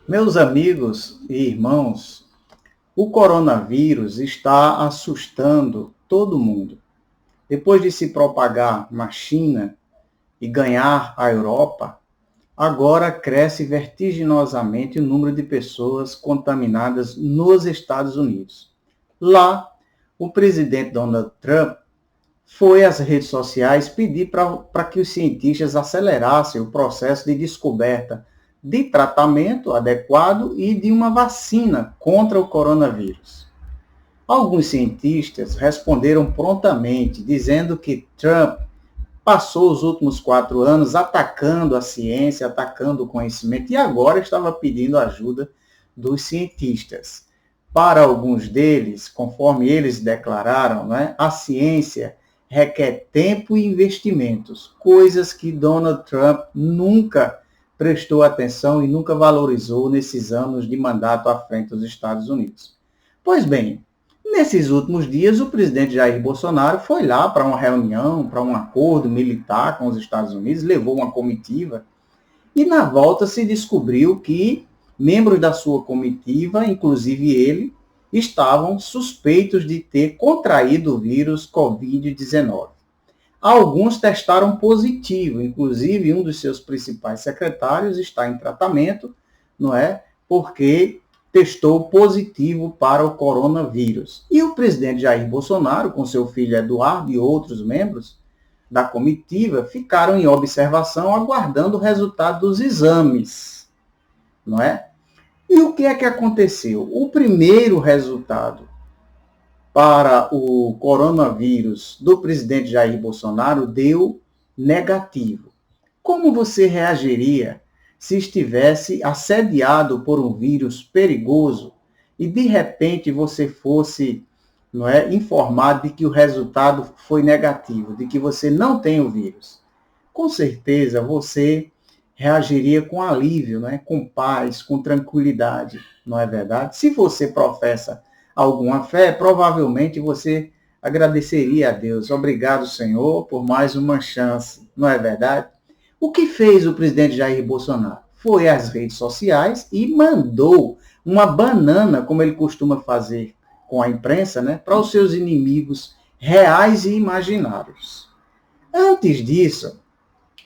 Meus amigos e irmãos, o coronavírus está assustando todo mundo. Depois de se propagar na China e ganhar a Europa, agora cresce vertiginosamente o número de pessoas contaminadas nos Estados Unidos. Lá, o presidente Donald Trump foi às redes sociais pedir para que os cientistas acelerassem o processo de descoberta de tratamento adequado e de uma vacina contra o coronavírus. Alguns cientistas responderam prontamente, dizendo que Trump passou os últimos 4 anos atacando a ciência, atacando o conhecimento, e agora estava pedindo ajuda dos cientistas. Para alguns deles, conforme eles declararam, a ciência requer tempo e investimentos, coisas que Donald Trump nunca prestou atenção e nunca valorizou nesses anos de mandato à frente dos Estados Unidos. Pois bem, nesses últimos dias, o presidente Jair Bolsonaro foi lá para uma reunião, para um acordo militar com os Estados Unidos, levou uma comitiva, e na volta se descobriu que membros da sua comitiva, inclusive ele, estavam suspeitos de ter contraído o vírus Covid-19. Alguns testaram positivo, inclusive um dos seus principais secretários está em tratamento, não é? Porque testou positivo para o coronavírus. E o presidente Jair Bolsonaro, com seu filho Eduardo e outros membros da comitiva, ficaram em observação aguardando o resultado dos exames, não é? E o que é que aconteceu? O primeiro resultado para o coronavírus do presidente Jair Bolsonaro deu negativo. Como você reagiria se estivesse assediado por um vírus perigoso e de repente você fosse, informado de que o resultado foi negativo, de que você não tem o vírus? Com certeza você reagiria com alívio, com paz, com tranquilidade, não é verdade? Se você professa alguma fé, provavelmente você agradeceria a Deus. Obrigado, Senhor, por mais uma chance, não é verdade? O que fez o presidente Jair Bolsonaro? Foi às redes sociais e mandou uma banana, como ele costuma fazer com a imprensa, para os seus inimigos reais e imaginários. Antes disso,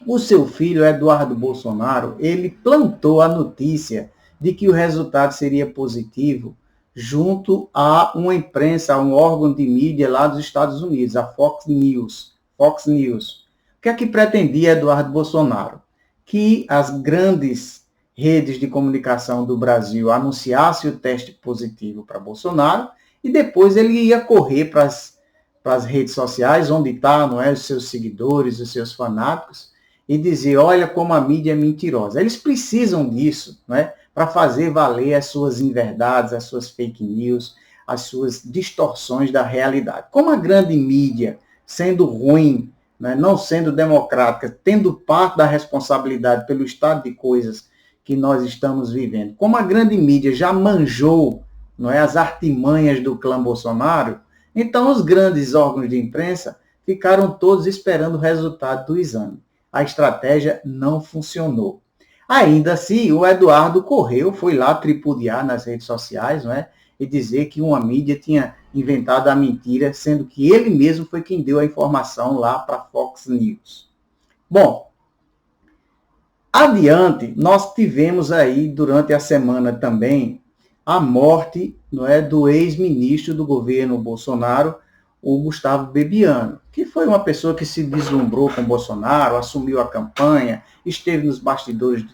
o seu filho, Eduardo Bolsonaro, ele plantou a notícia de que o resultado seria positivo junto a uma imprensa, a um órgão de mídia lá dos Estados Unidos, a Fox News. Fox News. O que é que pretendia Eduardo Bolsonaro? Que as grandes redes de comunicação do Brasil anunciassem o teste positivo para Bolsonaro e depois ele ia correr para as redes sociais, onde está, os seus seguidores, os seus fanáticos, e dizer, olha como a mídia é mentirosa. Eles precisam disso, para fazer valer as suas inverdades, as suas fake news, as suas distorções da realidade. Como a grande mídia, sendo ruim, não sendo democrática, tendo parte da responsabilidade pelo estado de coisas que nós estamos vivendo, como a grande mídia já manjou, as artimanhas do clã Bolsonaro, então os grandes órgãos de imprensa ficaram todos esperando o resultado do exame. A estratégia não funcionou. Ainda assim, o Eduardo correu, foi lá tripudiar nas redes sociais, e dizer que uma mídia tinha inventado a mentira, sendo que ele mesmo foi quem deu a informação lá para a Fox News. Bom, adiante, nós tivemos aí, durante a semana também, a morte do ex-ministro do governo Bolsonaro, o Gustavo Bebiano, que foi uma pessoa que se deslumbrou com Bolsonaro, assumiu a campanha, esteve nos bastidores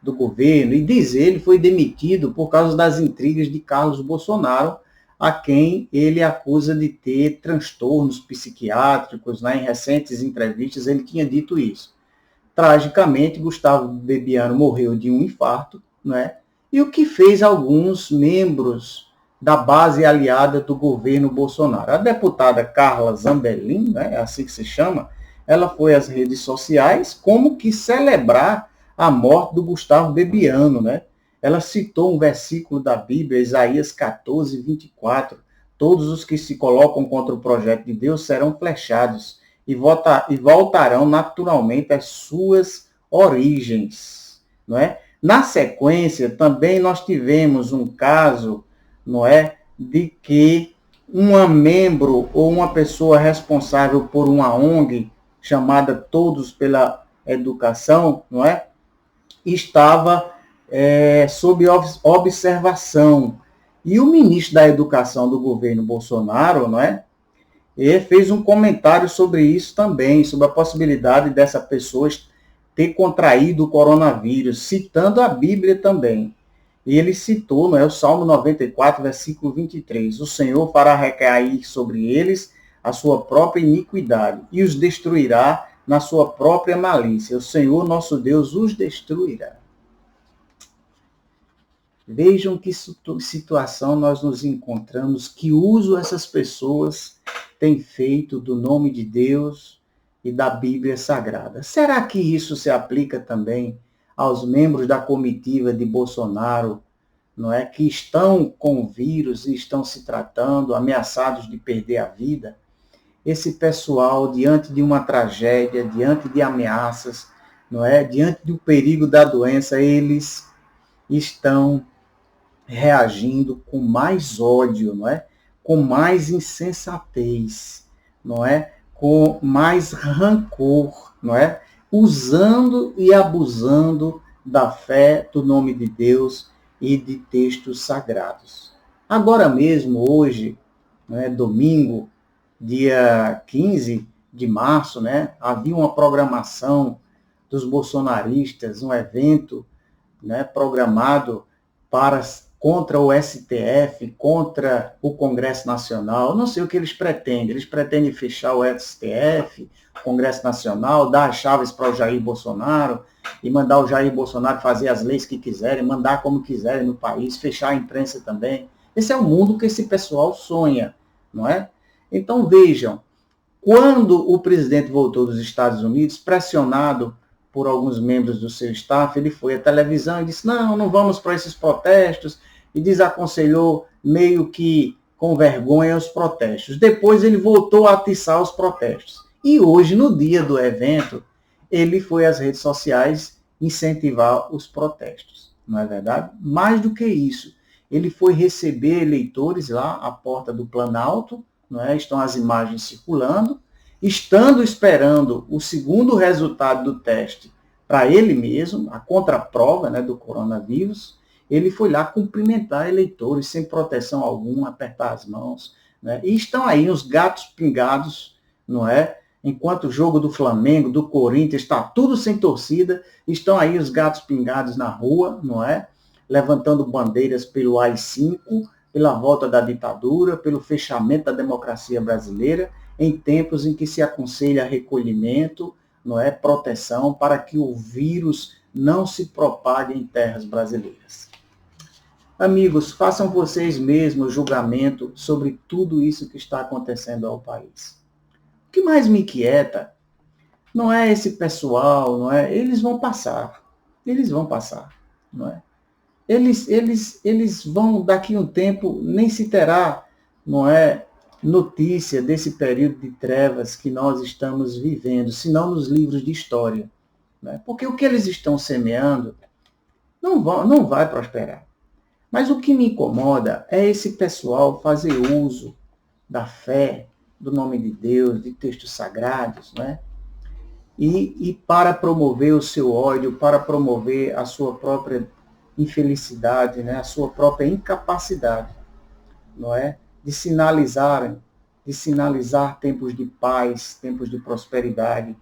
do governo e, diz ele, foi demitido por causa das intrigas de Carlos Bolsonaro, a quem ele acusa de ter transtornos psiquiátricos. Em recentes entrevistas ele tinha dito isso. Tragicamente, Gustavo Bebiano morreu de um infarto, e o que fez alguns membros da base aliada do governo Bolsonaro. A deputada Carla Zambelin, é assim que se chama, ela foi às redes sociais como que celebrar a morte do Gustavo Bebiano. Ela citou um versículo da Bíblia, Isaías 14, 24. Todos os que se colocam contra o projeto de Deus serão flechados e voltarão naturalmente às suas origens. Na sequência, também nós tivemos um caso, não é, de que uma membro ou uma pessoa responsável por uma ONG chamada Todos pela Educação, não é, estava sob observação. E o ministro da Educação do governo Bolsonaro, não é, ele fez um comentário sobre isso também, sobre a possibilidade dessa pessoa ter contraído o coronavírus, citando a Bíblia também. E ele citou, não é, o Salmo 94, versículo 23. O Senhor fará recair sobre eles a sua própria iniquidade e os destruirá na sua própria malícia. O Senhor, nosso Deus, os destruirá. Vejam que situação nós nos encontramos, que uso essas pessoas têm feito do nome de Deus e da Bíblia Sagrada. Será que isso se aplica também aos membros da comitiva de Bolsonaro, não é, que estão com o vírus e estão se tratando, ameaçados de perder a vida? Esse pessoal, diante de uma tragédia, diante de ameaças, não é, diante do perigo da doença, eles estão reagindo com mais ódio, não é? Com mais insensatez, não é? Com mais rancor, não é? Usando e abusando da fé, do nome de Deus e de textos sagrados. Agora mesmo, hoje, né, domingo, dia 15 de março, né, havia uma programação dos bolsonaristas, um evento, né, programado contra o STF, contra o Congresso Nacional. Eu não sei o que eles pretendem. Eles pretendem fechar o STF, o Congresso Nacional, dar as chaves para o Jair Bolsonaro e mandar o Jair Bolsonaro fazer as leis que quiserem, mandar como quiserem no país, fechar a imprensa também. Esse é o mundo que esse pessoal sonha, não é? Então vejam, quando o presidente voltou dos Estados Unidos, pressionado por alguns membros do seu staff, ele foi à televisão e disse, não vamos para esses protestos, e desaconselhou meio que com vergonha os protestos. Depois ele voltou a atiçar os protestos. E hoje, no dia do evento, ele foi às redes sociais incentivar os protestos. Não é verdade? Mais do que isso, ele foi receber eleitores lá à porta do Planalto, não é? Estão as imagens circulando, estando esperando o segundo resultado do teste para ele mesmo, a contraprova, né, do coronavírus, ele foi lá cumprimentar eleitores sem proteção alguma, apertar as mãos, né? E estão aí os gatos pingados, não é? Enquanto o jogo do Flamengo, do Corinthians, está tudo sem torcida, estão aí os gatos pingados na rua, não é? Levantando bandeiras pelo AI-5, pela volta da ditadura, pelo fechamento da democracia brasileira, em tempos em que se aconselha recolhimento, não é, proteção, para que o vírus não se propague em terras brasileiras. Amigos, façam vocês mesmos julgamento sobre tudo isso que está acontecendo ao país. O que mais me inquieta não é esse pessoal, não é? Eles vão passar, não é? Eles vão, daqui a um tempo, nem se terá, não é, notícia desse período de trevas que nós estamos vivendo, senão nos livros de história. Né? Porque o que eles estão semeando não vai prosperar. Mas o que me incomoda é esse pessoal fazer uso da fé, do nome de Deus, de textos sagrados, né? E para promover o seu ódio, para promover a sua própria infelicidade, né? A sua própria incapacidade, não é? De sinalizar tempos de paz, tempos de prosperidade,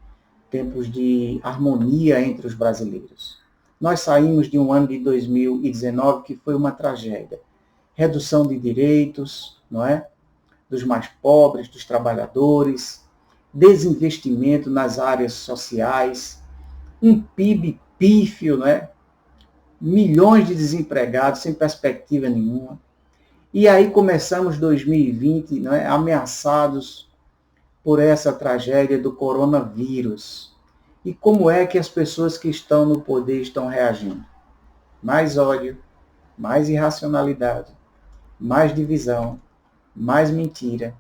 tempos de harmonia entre os brasileiros. Nós saímos de um ano de 2019 que foi uma tragédia. Redução de direitos, não é? Dos mais pobres, dos trabalhadores, desinvestimento nas áreas sociais, um PIB pífio, não é? Milhões de desempregados sem perspectiva nenhuma. E aí começamos 2020, não é? Ameaçados por essa tragédia do coronavírus. E como é que as pessoas que estão no poder estão reagindo? Mais ódio, mais irracionalidade, mais divisão, mais mentira,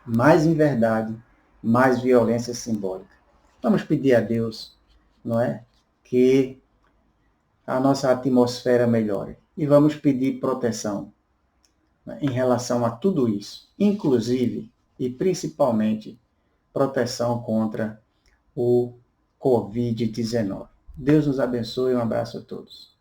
mais inverdade, mais violência simbólica. Vamos pedir a Deus, não é? Que a nossa atmosfera melhore. E vamos pedir proteção, né, em relação a tudo isso, inclusive e principalmente proteção contra o Covid-19. Deus nos abençoe e um abraço a todos.